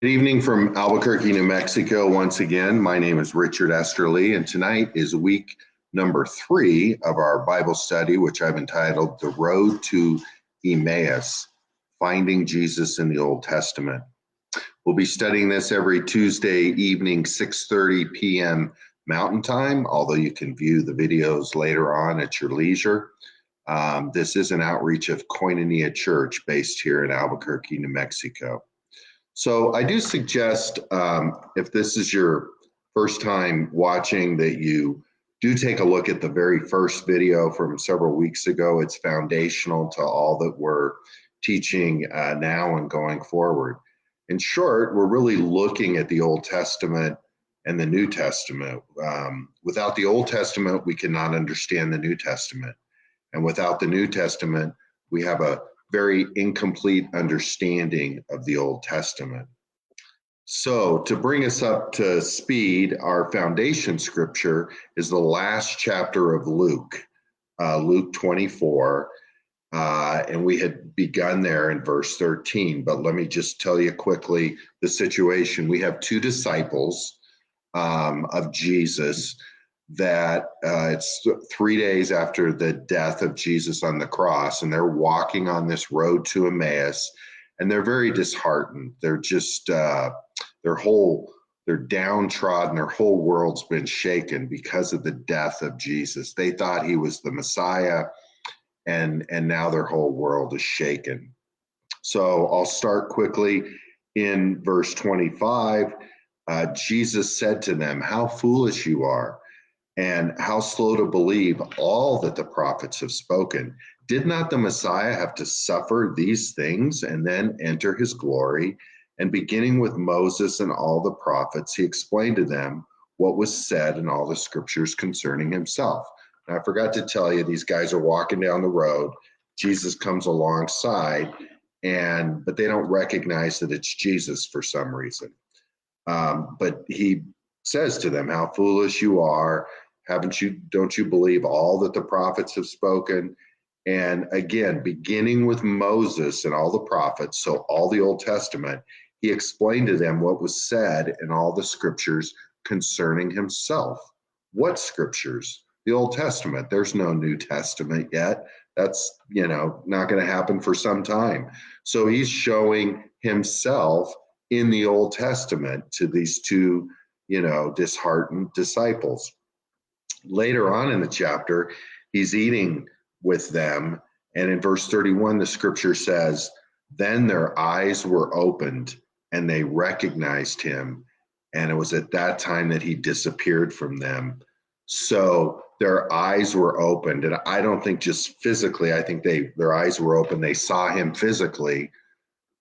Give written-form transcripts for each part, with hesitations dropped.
Good evening from Albuquerque, New Mexico. Once again, my name is Richard Esterly, and tonight is week number 3 of our Bible study, which I've entitled The Road to Emmaus, Finding Jesus in the Old Testament. We'll be studying this every Tuesday evening, 6:30 p.m. Mountain Time, although you can view the videos later on at your leisure. This is an outreach of Koinonia Church based here in Albuquerque, New Mexico. So I do suggest, if this is your first time watching, that you do take a look at the very first video from several weeks ago. It's foundational to all that we're teaching now and going forward. In short, we're really looking at the Old Testament and the New Testament. Without the Old Testament, we cannot understand the New Testament. And without the New Testament, we have a very incomplete understanding of the Old Testament. So to bring us up to speed, our foundation scripture is the last chapter of Luke, Luke 24, and we had begun there in verse 13. But let me just tell you quickly the situation. We have two disciples of Jesus that it's 3 days after the death of Jesus on the cross, and they're walking on this road to Emmaus, and they're very disheartened. They're just they're downtrodden. Their whole world's been shaken because of the death of Jesus. They thought he was the Messiah, and now their whole world is shaken. So I'll start quickly in verse 25. Jesus said to them, "How foolish you are, and how slow to believe all that the prophets have spoken. Did not the Messiah have to suffer these things and then enter his glory?" And beginning with Moses and all the prophets, he explained to them what was said in all the scriptures concerning himself. And I forgot to tell you, these guys are walking down the road. Jesus comes alongside, but they don't recognize that it's Jesus for some reason. But he says to them, "How foolish you are. Don't you believe all that the prophets have spoken?" And again, beginning with Moses and all the prophets, so all the Old Testament, he explained to them what was said in all the scriptures concerning himself. What scriptures? The Old Testament. There's no New Testament yet. That's, not going to happen for some time. So he's showing himself in the Old Testament to these two, disheartened disciples. Later on in the chapter, he's eating with them. And in verse 31, the scripture says, "Then their eyes were opened and they recognized him. And it was at that time that he disappeared from them." So their eyes were opened. And I don't think just physically, I think their eyes were open. They saw him physically.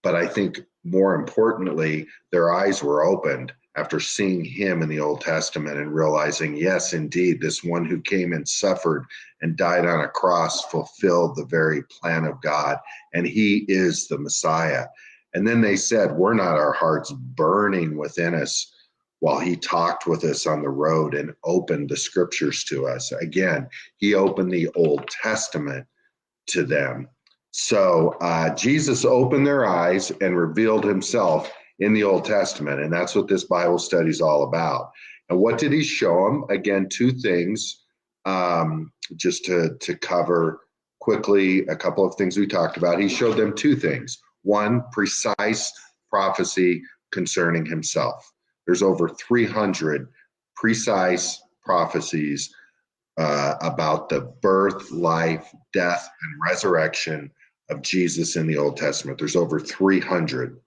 But I think more importantly, their eyes were opened after seeing him in the Old Testament and realizing, yes, indeed, this one who came and suffered and died on a cross fulfilled the very plan of God, and he is the Messiah. And then they said, "Were not our hearts burning within us while he talked with us on the road and opened the scriptures to us?" Again, he opened the Old Testament to them. So Jesus opened their eyes and revealed himself in the Old Testament, and that's what this Bible study is all about. And what did he show them? Again, two things, just to cover quickly a couple of things we talked about. He showed them two things. One, precise prophecy concerning himself. There's over 300 precise prophecies about the birth, life, death, and resurrection of Jesus in the Old Testament. There's over 300.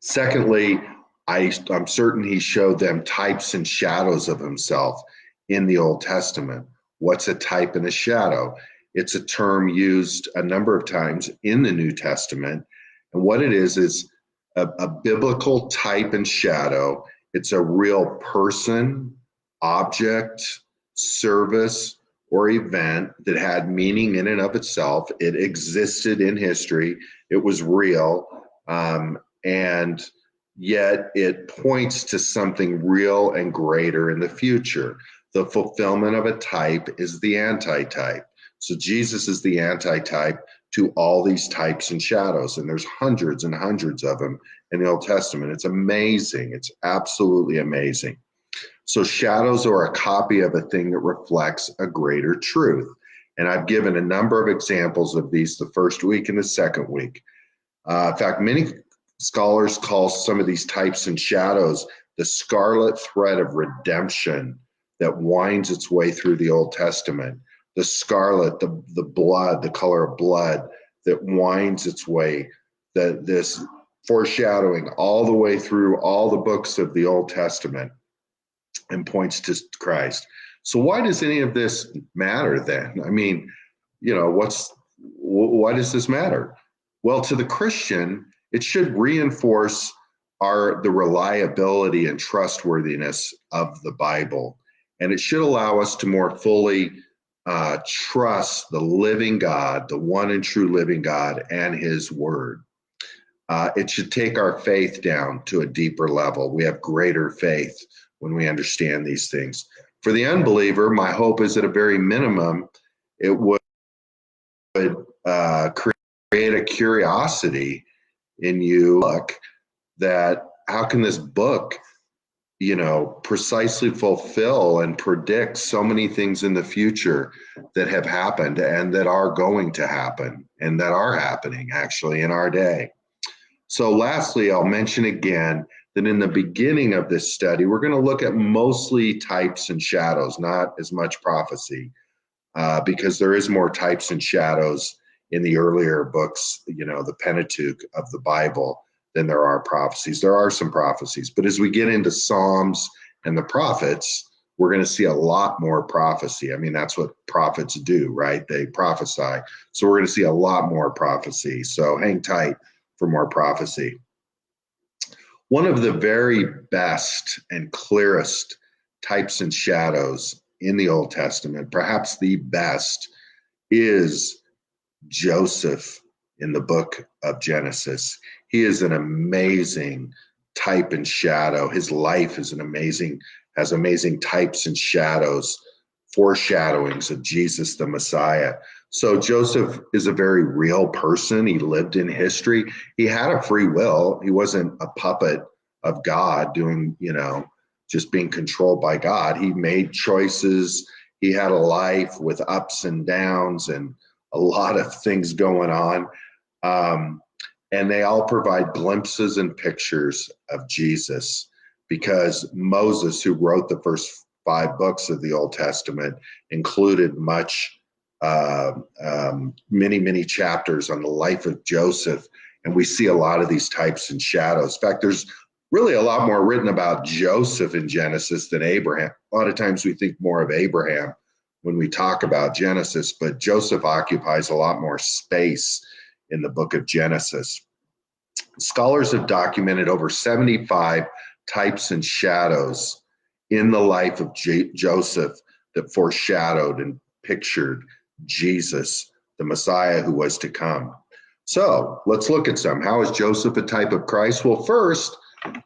Secondly, I'm certain he showed them types and shadows of himself in the Old Testament. What's a type and a shadow? It's a term used a number of times in the New Testament. And what it is a biblical type and shadow. It's a real person, object, service, or event that had meaning in and of itself. It existed in history. It was real. And yet it points to something real and greater in the future. The fulfillment of a type is the antitype. So Jesus is the antitype to all these types and shadows, and there's hundreds and hundreds of them in the Old Testament. It's amazing. It's absolutely amazing. So shadows are a copy of a thing that reflects a greater truth. And I've given a number of examples of these the first week and the second week. In fact, many scholars call some of these types and shadows the scarlet thread of redemption that winds its way through the Old Testament. The scarlet, the blood, the color of blood that winds its way, this foreshadowing all the way through all the books of the Old Testament and points to Christ. So why does any of this matter then? I mean, why does this matter? Well, to the Christian, it should reinforce the reliability and trustworthiness of the Bible. And it should allow us to more fully trust the living God, the one and true living God, and his word. It should take our faith down to a deeper level. We have greater faith when we understand these things. For the unbeliever, my hope is at a very minimum, it would create a curiosity in you. Look, that how can this book, precisely fulfill and predict so many things in the future that have happened and that are going to happen and that are happening actually in our day. So lastly, I'll mention again that in the beginning of this study, we're going to look at mostly types and shadows, not as much prophecy, because there is more types and shadows in the earlier books, the Pentateuch of the Bible, than there are prophecies. There are some prophecies, but as we get into Psalms and the prophets, we're going to see a lot more prophecy. I mean, that's what prophets do, right? They prophesy. So we're going to see a lot more prophecy. So hang tight for more prophecy. One of the very best and clearest types and shadows in the Old Testament, perhaps the best, is Joseph in the book of Genesis. He is an amazing type and shadow. His life is has amazing types and shadows, foreshadowings of Jesus the Messiah. So Joseph is a very real person. He lived in history. He had a free will. He wasn't a puppet of God doing, just being controlled by God. He made choices. He had a life with ups and downs and a lot of things going on. And they all provide glimpses and pictures of Jesus, because Moses, who wrote the first 5 books of the Old Testament, included many chapters on the life of Joseph. And we see a lot of these types and shadows. In fact, there's really a lot more written about Joseph in Genesis than Abraham. A lot of times we think more of Abraham when we talk about Genesis, but Joseph occupies a lot more space in the book of Genesis. Scholars have documented over 75 types and shadows in the life of Joseph that foreshadowed and pictured Jesus, the Messiah who was to come. So let's look at some. How is Joseph a type of Christ? Well, first,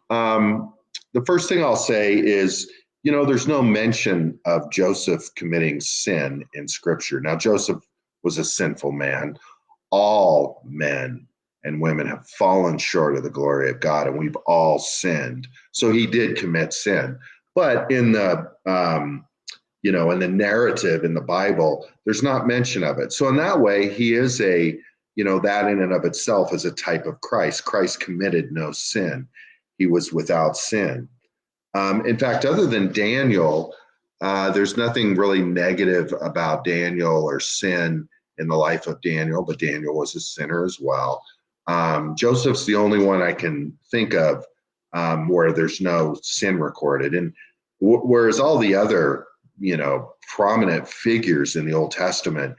the first thing I'll say is, there's no mention of Joseph committing sin in Scripture. Now, Joseph was a sinful man. All men and women have fallen short of the glory of God, and we've all sinned. So he did commit sin. But in the in the narrative in the Bible, there's not mention of it. So in that way, he is that in and of itself is a type of Christ. Christ committed no sin. He was without sin. In fact, other than Daniel, there's nothing really negative about Daniel or sin in the life of Daniel, but Daniel was a sinner as well. Joseph's the only one I can think of where there's no sin recorded. And whereas all the other, prominent figures in the Old Testament,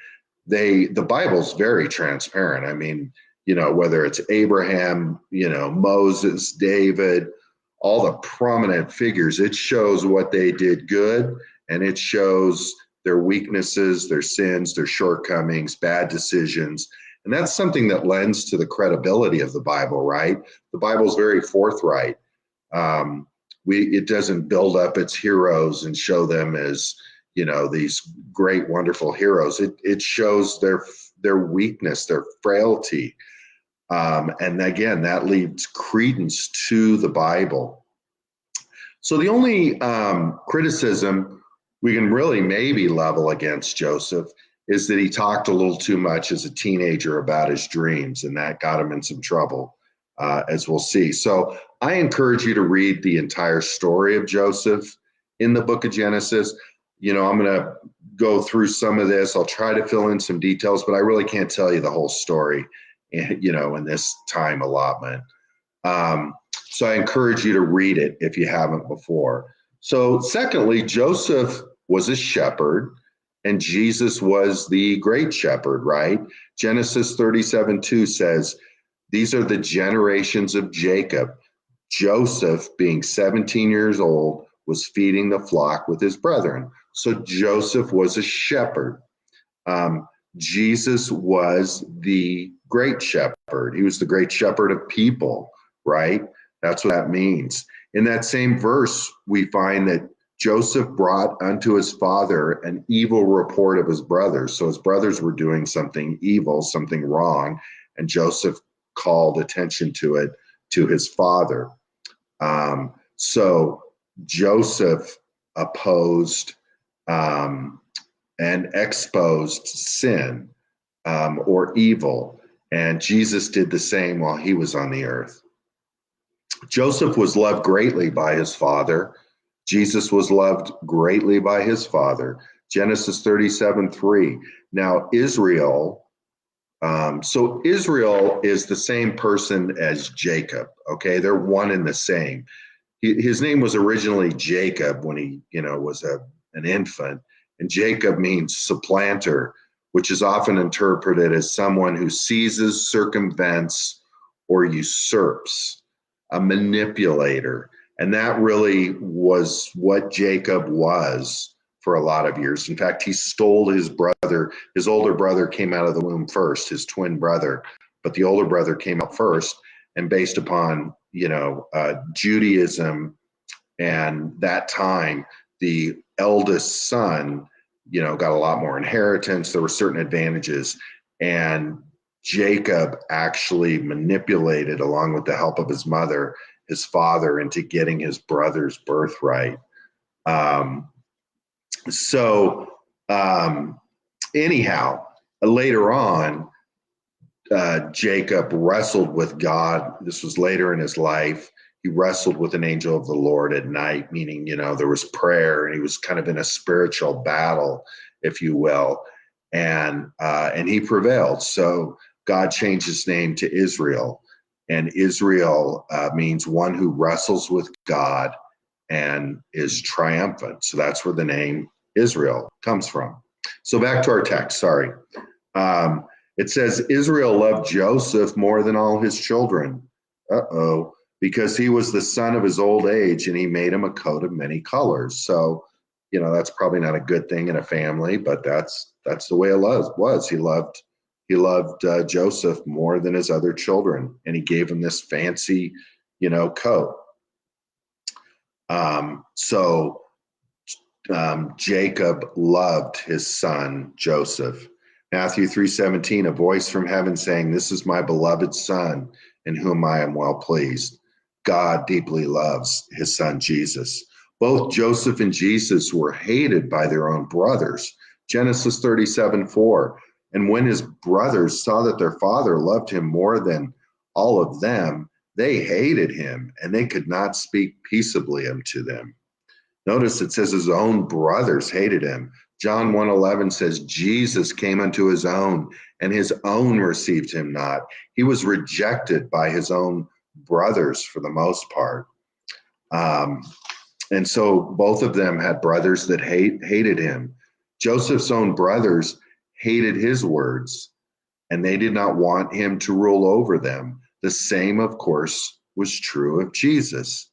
the Bible's very transparent. I mean, whether it's Abraham, Moses, David, all the prominent figures, it shows what they did good, and it shows their weaknesses, their sins, their shortcomings, bad decisions. And that's something that lends to the credibility of the Bible, right? The Bible's very forthright. It doesn't build up its heroes and show them as, these great, wonderful heroes. It shows their weakness, their frailty. And again, that leads credence to the Bible. So the only criticism we can really maybe level against Joseph is that he talked a little too much as a teenager about his dreams, and that got him in some trouble, as we'll see. So I encourage you to read the entire story of Joseph in the book of Genesis. I'm going to go through some of this. I'll try to fill in some details, but I really can't tell you the whole story, in this time allotment. So I encourage you to read it if you haven't before. So secondly, Joseph was a shepherd and Jesus was the great shepherd, right? Genesis 37:2 says, these are the generations of Jacob. Joseph, being 17 years old, was feeding the flock with his brethren. So Joseph was a shepherd. Jesus was the great shepherd. He was the great shepherd of people, right? That's what that means. In that same verse, we find that Joseph brought unto his father an evil report of his brothers. So his brothers were doing something evil, something wrong, and Joseph called attention to it to his father. So Joseph opposed and exposed sin or evil, and Jesus did the same while he was on the earth. Joseph was loved greatly by his father. Jesus was loved greatly by his father. Genesis 37:3. Now Israel, so Israel is the same person as Jacob, okay? They're one and the same. His name was originally Jacob when he, was an infant. And Jacob means supplanter, which is often interpreted as someone who seizes, circumvents, or usurps, a manipulator. And that really was what Jacob was for a lot of years. In fact, he stole his brother. His older brother came out of the womb first, his twin brother, but the older brother came out first. And based upon, Judaism and that time, the eldest son, got a lot more inheritance. There were certain advantages. And Jacob actually manipulated, along with the help of his mother, his father, into getting his brother's birthright. Anyhow, later on, Jacob wrestled with God. This was later in his life. He wrestled with an angel of the Lord at night, meaning, there was prayer, and he was kind of in a spiritual battle, if you will. And he prevailed. So God changed his name to Israel. And Israel means one who wrestles with God and is triumphant. So that's where the name Israel comes from. So back to our text, sorry. It says, Israel loved Joseph more than all his children. Because he was the son of his old age, and he made him a coat of many colors. So, that's probably not a good thing in a family, but that's the way it was. He loved Joseph more than his other children, and he gave him this fancy, coat. Jacob loved his son Joseph. Matthew 3:17, a voice from heaven saying, this is my beloved son, in whom I am well pleased. God deeply loves his son Jesus. Both Joseph and Jesus were hated by their own brothers. Genesis 37:4. And when his brothers saw that their father loved him more than all of them, they hated him, and they could not speak peaceably unto them. Notice it says his own brothers hated him. John 1:11 says, Jesus came unto his own, and his own received him not. He was rejected by his own brothers for the most part. And so both of them had brothers that hated him. Joseph's own brothers hated his words, and they did not want him to rule over them. The same, of course, was true of Jesus.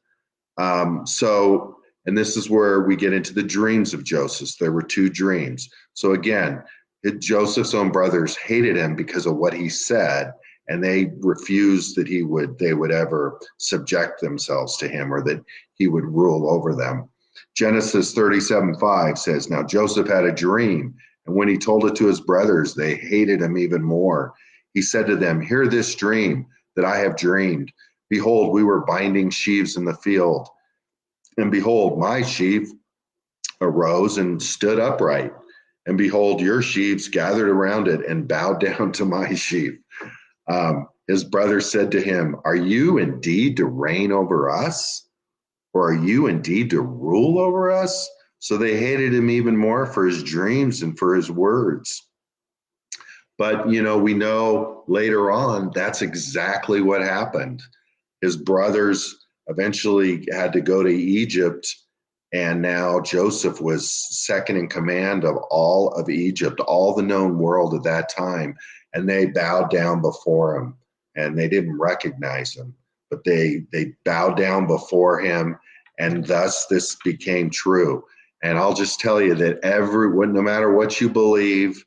And this is where we get into the dreams of Joseph. There were two dreams. So again, Joseph's own brothers hated him because of what he said, and they refused that they would ever subject themselves to him, or that he would rule over them. Genesis 37:5 says, now Joseph had a dream, and when he told it to his brothers, they hated him even more. He said to them, "Hear this dream that I have dreamed. Behold, we were binding sheaves in the field, and behold, my sheaf arose and stood upright. And behold, your sheaves gathered around it and bowed down to my sheaf." His brother said to him, "Are you indeed to reign over us? Or are you indeed to rule over us?" So they hated him even more for his dreams and for his words. But, we know later on that's exactly what happened. His brothers eventually had to go to Egypt, and now Joseph was second in command of all of Egypt, all the known world at that time, and they bowed down before him, and they didn't recognize him, but they bowed down before him, and thus this became true. And I'll just tell you that no matter what you believe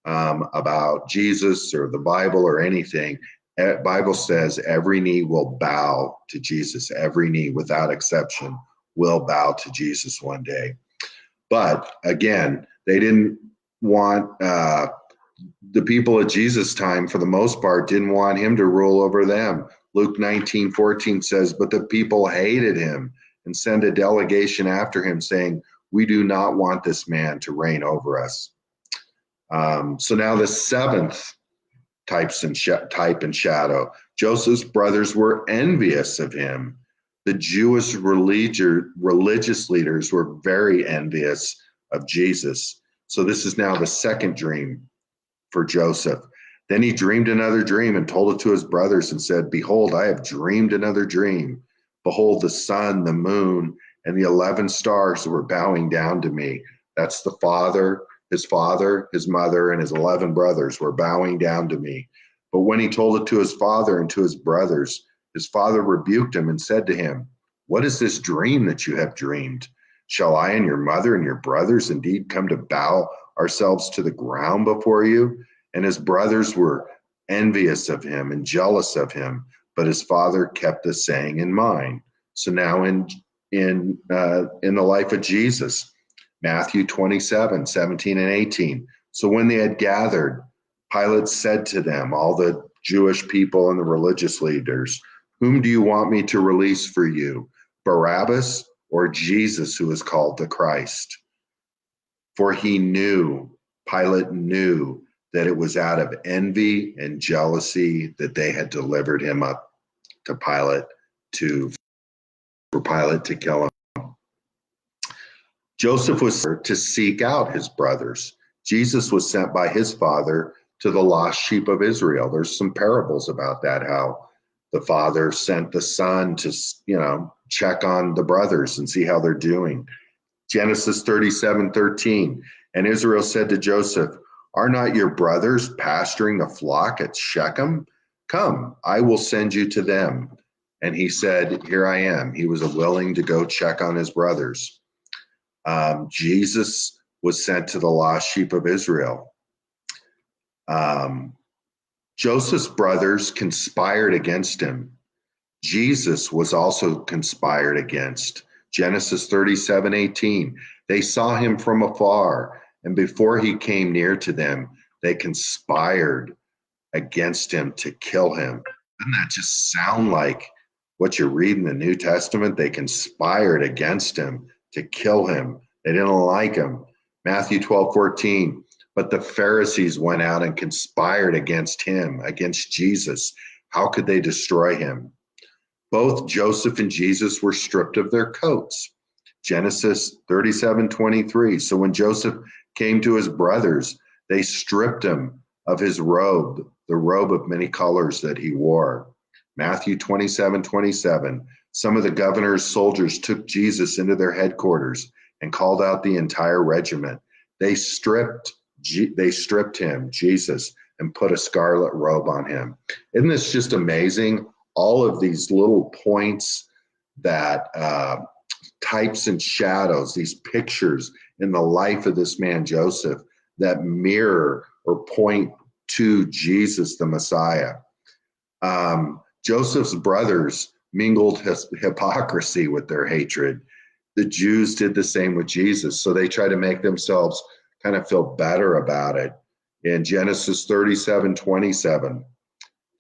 about Jesus or the Bible or anything, Bible says every knee will bow to Jesus. Every knee, without exception, will bow to Jesus one day. But again, they didn't want the people at Jesus' time, for the most part, didn't want him to rule over them. Luke 19:14 says, "But the people hated him and sent a delegation after him, saying, 'We do not want this man to reign over us.'" So now the seventh type and shadow. Joseph's brothers were envious of him. The Jewish religious leaders were very envious of Jesus. So this is now the second dream for Joseph. Then he dreamed another dream and told it to his brothers and said, "Behold, I have dreamed another dream. Behold, the sun, the moon, and the 11 stars were bowing down to me." That's the father, his mother, and his 11 brothers were bowing down to me. But when he told it to his father and to his brothers, his father rebuked him and said to him, "What is this dream that you have dreamed? Shall I and your mother and your brothers indeed come to bow ourselves to the ground before you?" And his brothers were envious of him and jealous of him, but his father kept the saying in mind. So now in the life of Jesus, Matthew 27:17 and 18. So when they had gathered, Pilate said to them, all the Jewish people and the religious leaders, "Whom do you want me to release for you, Barabbas or Jesus, who is called the Christ?" For Pilate knew that it was out of envy and jealousy that they had delivered him up to Pilate for Pilate to kill him. Joseph was to seek out his brothers. Jesus was sent by his father to the lost sheep of Israel. There's some parables about that, how the father sent the son to, check on the brothers and see how they're doing. Genesis 37:13. And Israel said to Joseph, "Are not your brothers pasturing the flock at Shechem? Come, I will send you to them." And he said, "Here I am." He was willing to go check on his brothers. Jesus was sent to the lost sheep of Israel. Joseph's brothers conspired against him. Jesus was also conspired against. Genesis 37:18. They saw him from afar, and before he came near to them, they conspired against him to kill him. Doesn't that just sound like what you read in the New Testament? They conspired against him to kill him. They didn't like him. Matthew 12:14. But the Pharisees went out and conspired against him, against Jesus. How could they destroy him? Both Joseph and Jesus were stripped of their coats. Genesis 37:23. So when Joseph came to his brothers, they stripped him of his robe, the robe of many colors that he wore. Matthew 27:27. Some of the governor's soldiers took Jesus into their headquarters and called out the entire regiment. They stripped him, Jesus, and put a scarlet robe on him. Isn't this just amazing? All of these little points that types and shadows, these pictures in the life of this man, Joseph, that mirror or point to Jesus, the Messiah. Joseph's brothers mingled hypocrisy with their hatred. The Jews did the same with Jesus. So they try to make themselves kind of feel better about it. In Genesis 37:27,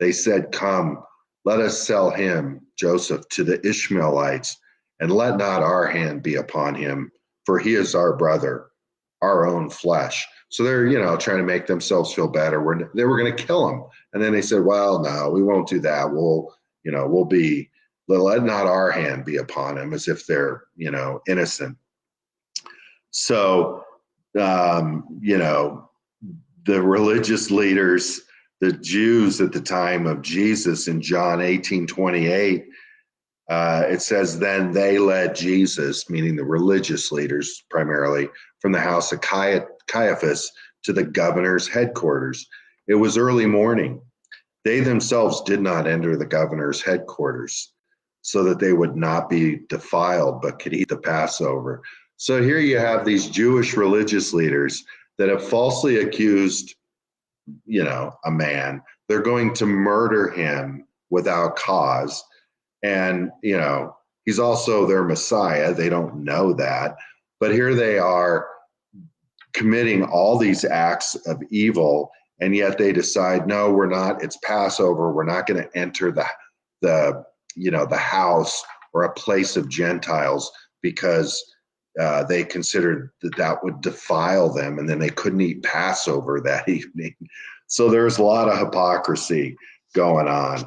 they said, "Come, let us sell him," Joseph, "to the Ishmaelites, and let not our hand be upon him, for he is our brother, our own flesh." So they're, trying to make themselves feel better. They were going to kill him. And then they said, "Well, no, we won't do that. Let not our hand be upon him," as if they're, innocent. So, the religious leaders, the Jews at the time of Jesus in John 18:28, it says, "Then they led Jesus," meaning the religious leaders primarily, "from the house of Caiaphas to the governor's headquarters. It was early morning. They themselves did not enter the governor's headquarters so that they would not be defiled, but could eat the Passover." So here you have these Jewish religious leaders that have falsely accused, a man. They're going to murder him without cause. And, he's also their Messiah. They don't know that. But here they are committing all these acts of evil, and yet they decide, no, we're not. It's Passover. We're not going to enter the house or a place of Gentiles because they considered that would defile them, and then they couldn't eat Passover that evening. So there's a lot of hypocrisy going on.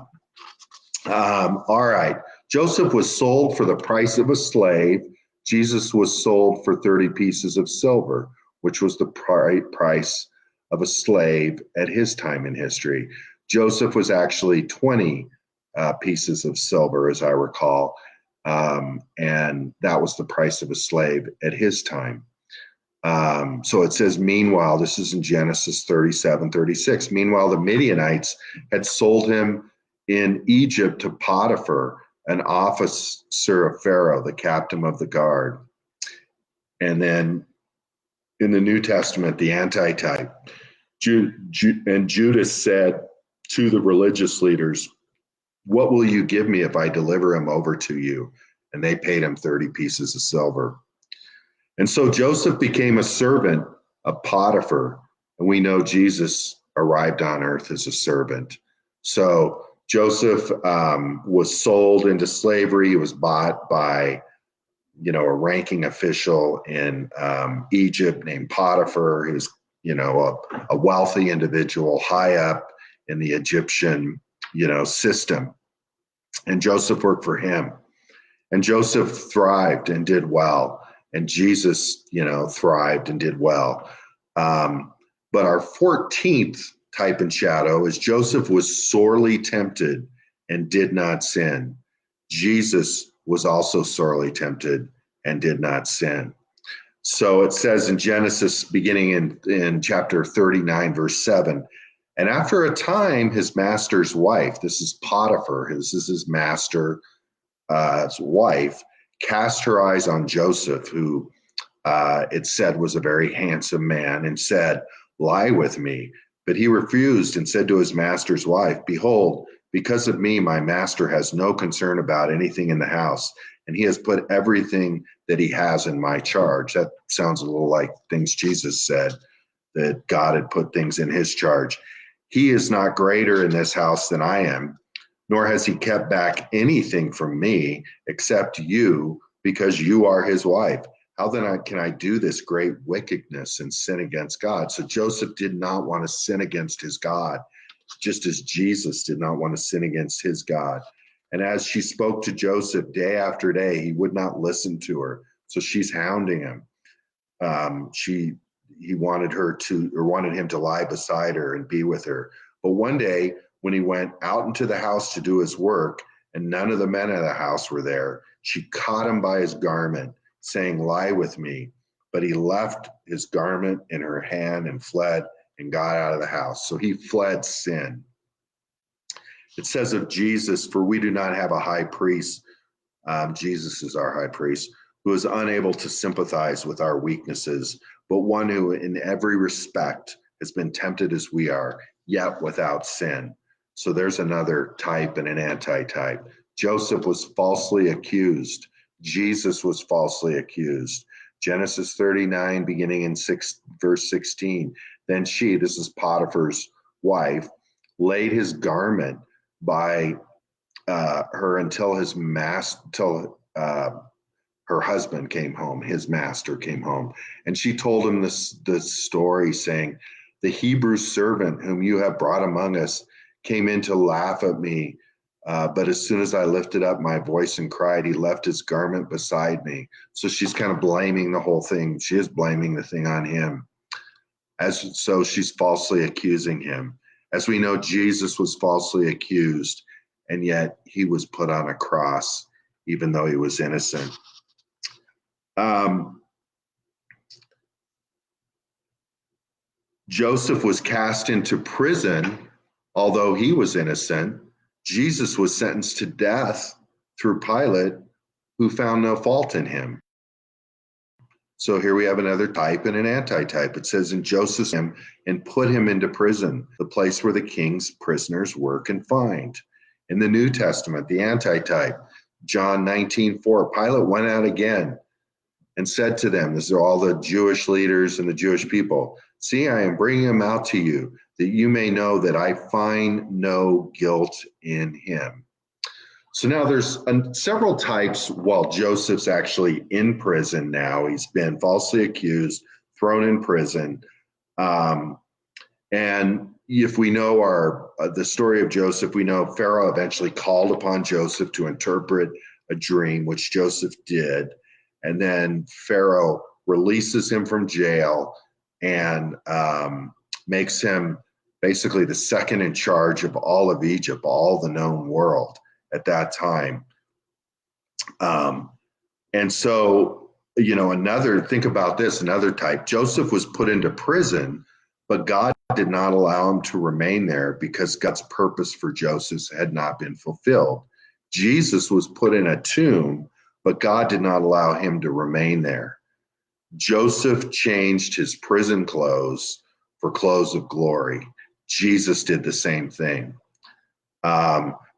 All right. Joseph was sold for the price of a slave. Jesus was sold for 30 pieces of silver, which was the price of a slave at his time in history. Joseph was actually 20 pieces of silver, as I recall. And that was the price of a slave at his time. So it says, meanwhile, this is in Genesis 37:36. Meanwhile, the Midianites had sold him in Egypt to Potiphar, an officer of Pharaoh, the captain of the guard. And then in the New Testament, the antitype, and Judas said to the religious leaders, "What will you give me if I deliver him over to you?" And they paid him 30 pieces of silver. And so Joseph became a servant of Potiphar, and we know Jesus arrived on earth as a servant. So Joseph was sold into slavery. He was bought by, a ranking official in Egypt named Potiphar. He was, a wealthy individual high up in the Egyptian, system. And Joseph worked for him. And Joseph thrived and did well. And Jesus, thrived and did well. But our 14th type and shadow is Joseph was sorely tempted and did not sin. Jesus was also sorely tempted and did not sin. So it says in Genesis, beginning in chapter 39, verse 7, and after a time, his master's wife, this is Potiphar, this is his master's wife, cast her eyes on Joseph, who it said was a very handsome man, and said, "Lie with me." But he refused and said to his master's wife, "Behold, because of me, my master has no concern about anything in the house, and he has put everything that he has in my charge." That sounds a little like things Jesus said, that God had put things in his charge. "He is not greater in this house than I am, nor has he kept back anything from me except you, because you are his wife. How then can I do this great wickedness and sin against God?" So Joseph did not want to sin against his God, just as Jesus did not want to sin against his God. And as she spoke to Joseph day after day, he would not listen to her. So she's hounding him. He wanted him to lie beside her and be with her. But one day, when he went out into the house to do his work, and none of the men of the house were there, she caught him by his garment, saying, "Lie with me." But he left his garment in her hand and fled and got out of the house. So he fled sin. It says of Jesus, "For we do not have a high priest," Jesus is our high priest, "who is unable to sympathize with our weaknesses, but one who in every respect has been tempted as we are, yet without sin." So there's another type and an antitype. Joseph was falsely accused. Jesus was falsely accused. Genesis 39, beginning in verse 16. Then she, this is Potiphar's wife, laid his garment by her until her husband came home, his master came home. And she told him this story, saying, "The Hebrew servant whom you have brought among us came in to laugh at me. But as soon as I lifted up my voice and cried, he left his garment beside me." So she's kind of blaming the whole thing. She is blaming the thing on him. So she's falsely accusing him. As we know, Jesus was falsely accused, and yet he was put on a cross, even though he was innocent. Joseph was cast into prison, although he was innocent. Jesus was sentenced to death through Pilate, who found no fault in him. So here we have another type and an antitype. It says, "And Joseph took him and put him into prison, the place where the king's prisoners were confined." In the New Testament, the antitype, John 19:4, Pilate went out again and said to them, these are all the Jewish leaders and the Jewish people, "See, I am bringing him out to you, that you may know that I find no guilt in him." So now there's several types while Joseph's actually in prison now. He's been falsely accused, thrown in prison. And if we know the story of Joseph, we know Pharaoh eventually called upon Joseph to interpret a dream, which Joseph did. And then Pharaoh releases him from jail and makes him basically the second in charge of all of Egypt, all the known world at that time. And so, think about this, another type. Joseph was put into prison, but God did not allow him to remain there because God's purpose for Joseph had not been fulfilled. Jesus was put in a tomb, but God did not allow him to remain there. Joseph changed his prison clothes for clothes of glory. Jesus did the same thing.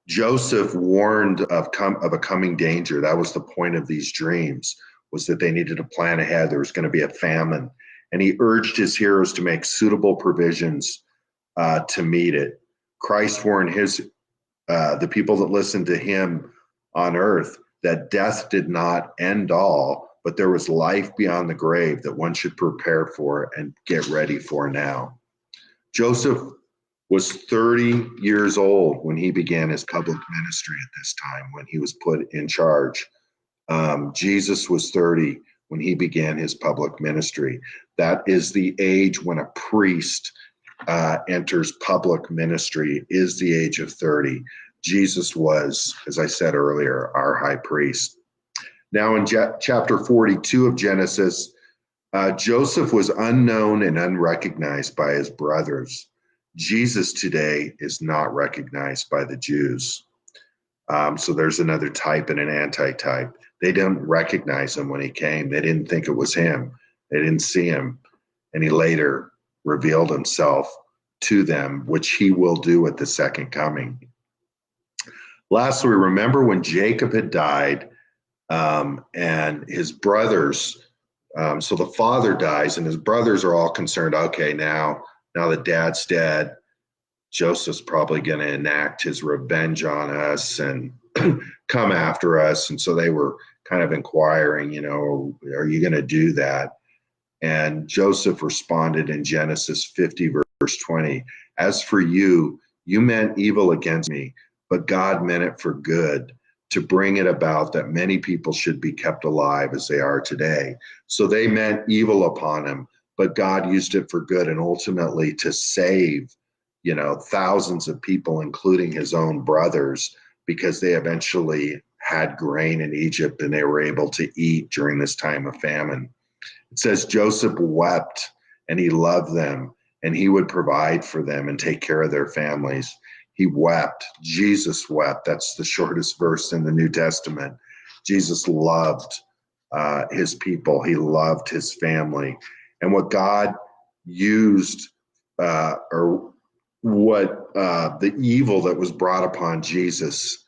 Joseph warned of a coming danger. That was the point of these dreams, was that they needed to plan ahead. There was going to be a famine. And he urged his hearers to make suitable provisions to meet it. Christ warned the people that listened to him on earth that death did not end all, but there was life beyond the grave that one should prepare for and get ready for now. Joseph was 30 years old when he began his public ministry at this time, when he was put in charge. Jesus was 30 when he began his public ministry. That is the age when a priest enters public ministry, is the age of 30. Jesus was, as I said earlier, our high priest. Now in chapter 42 of Genesis, Joseph was unknown and unrecognized by his brothers. Jesus today is not recognized by the Jews. So there's another type and an antitype. They didn't recognize him when he came. They didn't think it was him. They didn't see him. And he later revealed himself to them, which he will do at the second coming. Lastly, remember when Jacob had died and his brothers, so the father dies and his brothers are all concerned, okay, now that dad's dead, Joseph's probably going to enact his revenge on us and come after us. And so they were kind of inquiring, are you going to do that? And Joseph responded in Genesis 50, verse 20, "As for you, you meant evil against me, but God meant it for good, to bring it about that many people should be kept alive as they are today." So they meant evil upon him, but God used it for good and ultimately to save, thousands of people, including his own brothers, because they eventually had grain in Egypt and they were able to eat during this time of famine. It says Joseph wept and he loved them and he would provide for them and take care of their families. He wept. Jesus wept. That's the shortest verse in the New Testament. Jesus loved his people. He loved his family. And what God used, or what the evil that was brought upon Jesus,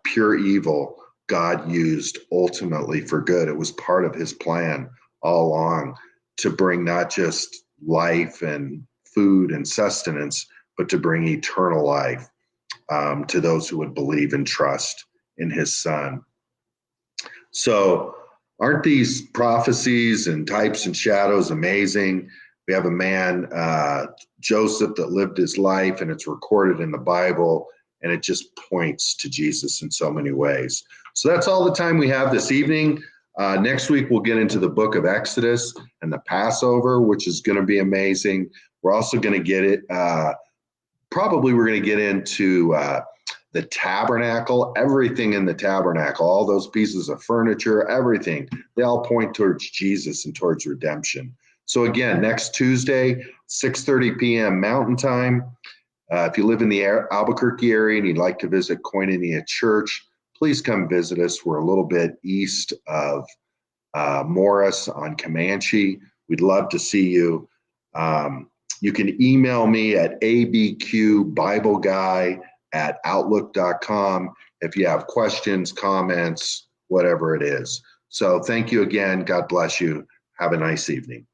pure evil, God used ultimately for good. It was part of his plan all along to bring not just life and food and sustenance, but to bring eternal life to those who would believe and trust in his Son. So, aren't these prophecies and types and shadows amazing? We have a man, Joseph, that lived his life, and it's recorded in the Bible, and it just points to Jesus in so many ways. So that's all the time we have this evening. Next week, we'll get into the book of Exodus and the Passover, which is going to be amazing. We're also going to get it, probably we're going to get into the tabernacle, everything in the tabernacle, all those pieces of furniture, everything, they all point towards Jesus and towards redemption. So again, next Tuesday, 6:30 p.m. Mountain Time. If you live in the Albuquerque area and you'd like to visit Koinonia Church, please come visit us. We're a little bit east of Morris on Comanche. We'd love to see you. You can email me at abqbibleguy@outlook.com if you have questions, comments, whatever it is. So thank you again. God bless you. Have a nice evening.